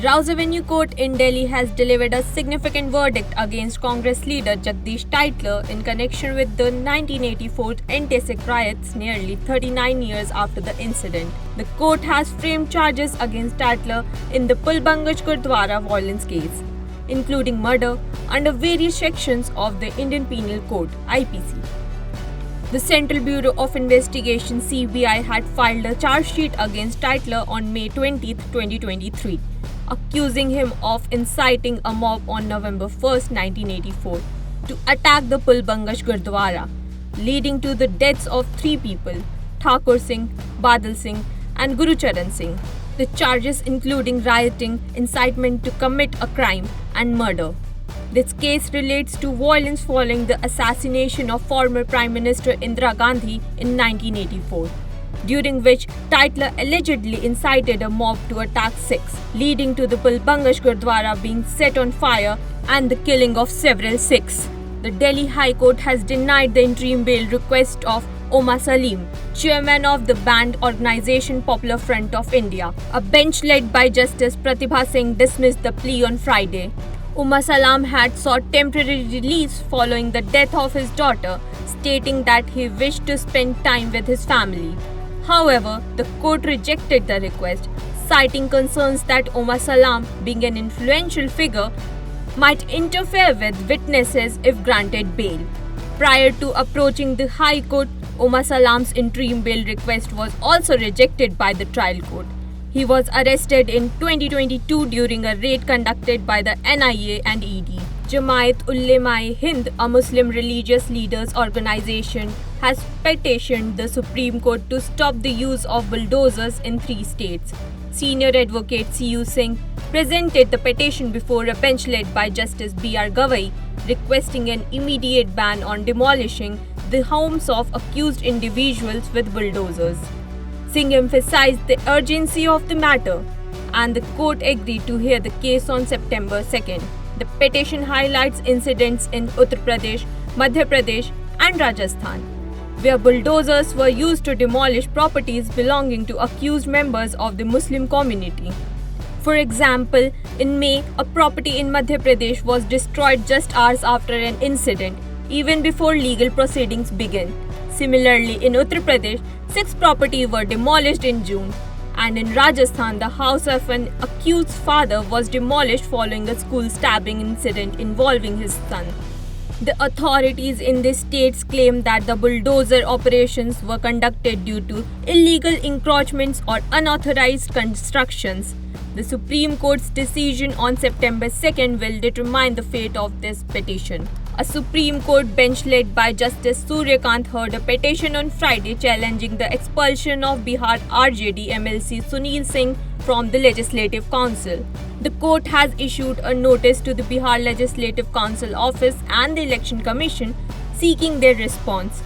Rouse Avenue Court in Delhi has delivered a significant verdict against Congress leader Jagdish Tytler in connection with the 1984 anti-Sikh riots nearly 39 years after the incident. The court has framed charges against Tytler in the Pulbangaj Gurdwara violence case, including murder, under various sections of the Indian Penal Code (IPC). The Central Bureau of Investigation (CBI) had filed a charge sheet against Tytler on May 20, 2023. Accusing him of inciting a mob on November 1, 1984, to attack the Pulbangaj Gurdwara, leading to the deaths of 3 people, Thakur Singh, Badal Singh and Gurucharan Singh. The charges including rioting, incitement to commit a crime and murder. This case relates to violence following the assassination of former Prime Minister Indira Gandhi in 1984. During which Tytler allegedly incited a mob to attack Sikhs, leading to the Pulbangaj Gurdwara being set on fire and the killing of several Sikhs. The Delhi High Court has denied the interim bail request of Omar Salim, chairman of the banned organisation Popular Front of India. A bench led by Justice Pratibha Singh dismissed the plea on Friday. Omar Salam had sought temporary release following the death of his daughter, stating that he wished to spend time with his family. However, the court rejected the request, citing concerns that Omar Salam, being an influential figure, might interfere with witnesses if granted bail. Prior to approaching the High Court, Omar Salam's interim bail request was also rejected by the trial court. He was arrested in 2022 during a raid conducted by the NIA and ED. Jamaat-ul-Ulema-e-Hind, a Muslim religious leaders organization, has petitioned the Supreme Court to stop the use of bulldozers in 3 states. Senior advocate C.U. Singh presented the petition before a bench led by Justice B.R. Gavai, requesting an immediate ban on demolishing the homes of accused individuals with bulldozers. Singh emphasized the urgency of the matter, and the court agreed to hear the case on September 2nd. The petition highlights incidents in Uttar Pradesh, Madhya Pradesh and Rajasthan, where bulldozers were used to demolish properties belonging to accused members of the Muslim community. For example, in May, a property in Madhya Pradesh was destroyed just hours after an incident, even before legal proceedings began. Similarly, in Uttar Pradesh, 6 properties were demolished in June, and in Rajasthan, the house of an accused father was demolished following a school stabbing incident involving his son. The authorities in these states claim that the bulldozer operations were conducted due to illegal encroachments or unauthorized constructions. The Supreme Court's decision on September 2nd will determine the fate of this petition. A Supreme Court bench led by Justice Suryakant heard a petition on Friday challenging the expulsion of Bihar RJD MLC Sunil Singh from the Legislative Council. The court has issued a notice to the Bihar Legislative Council office and the Election Commission seeking their response.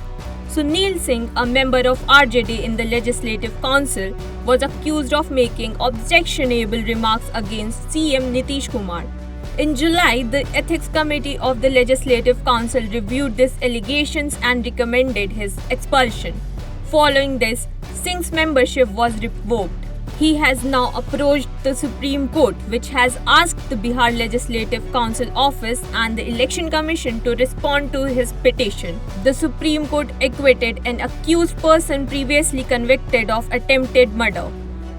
Sunil Singh, a member of RJD in the Legislative Council, was accused of making objectionable remarks against CM Nitish Kumar. In July, the Ethics Committee of the Legislative Council reviewed these allegations and recommended his expulsion. Following this, Singh's membership was revoked. He has now approached the Supreme Court, which has asked the Bihar Legislative Council office and the Election Commission to respond to his petition. The Supreme Court acquitted an accused person previously convicted of attempted murder,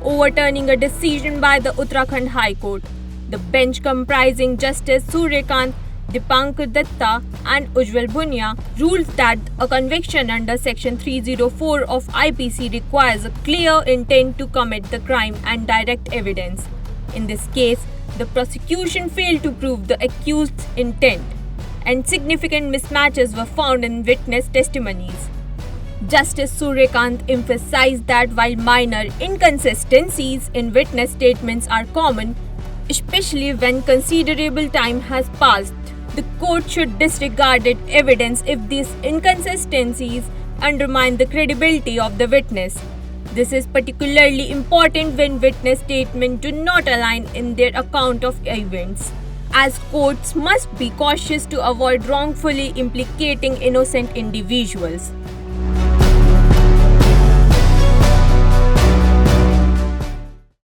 overturning a decision by the Uttarakhand High Court. The bench, comprising Justice Suryakant, Dipankar Datta and Ujjwal Bhunia, ruled that a conviction under Section 304 of IPC requires a clear intent to commit the crime and direct evidence. In this case, the prosecution failed to prove the accused's intent, and significant mismatches were found in witness testimonies. Justice Suryakant emphasized that while minor inconsistencies in witness statements are common, especially when considerable time has passed, the court should disregard evidence if these inconsistencies undermine the credibility of the witness. This is particularly important when witness statements do not align in their account of events, as courts must be cautious to avoid wrongfully implicating innocent individuals.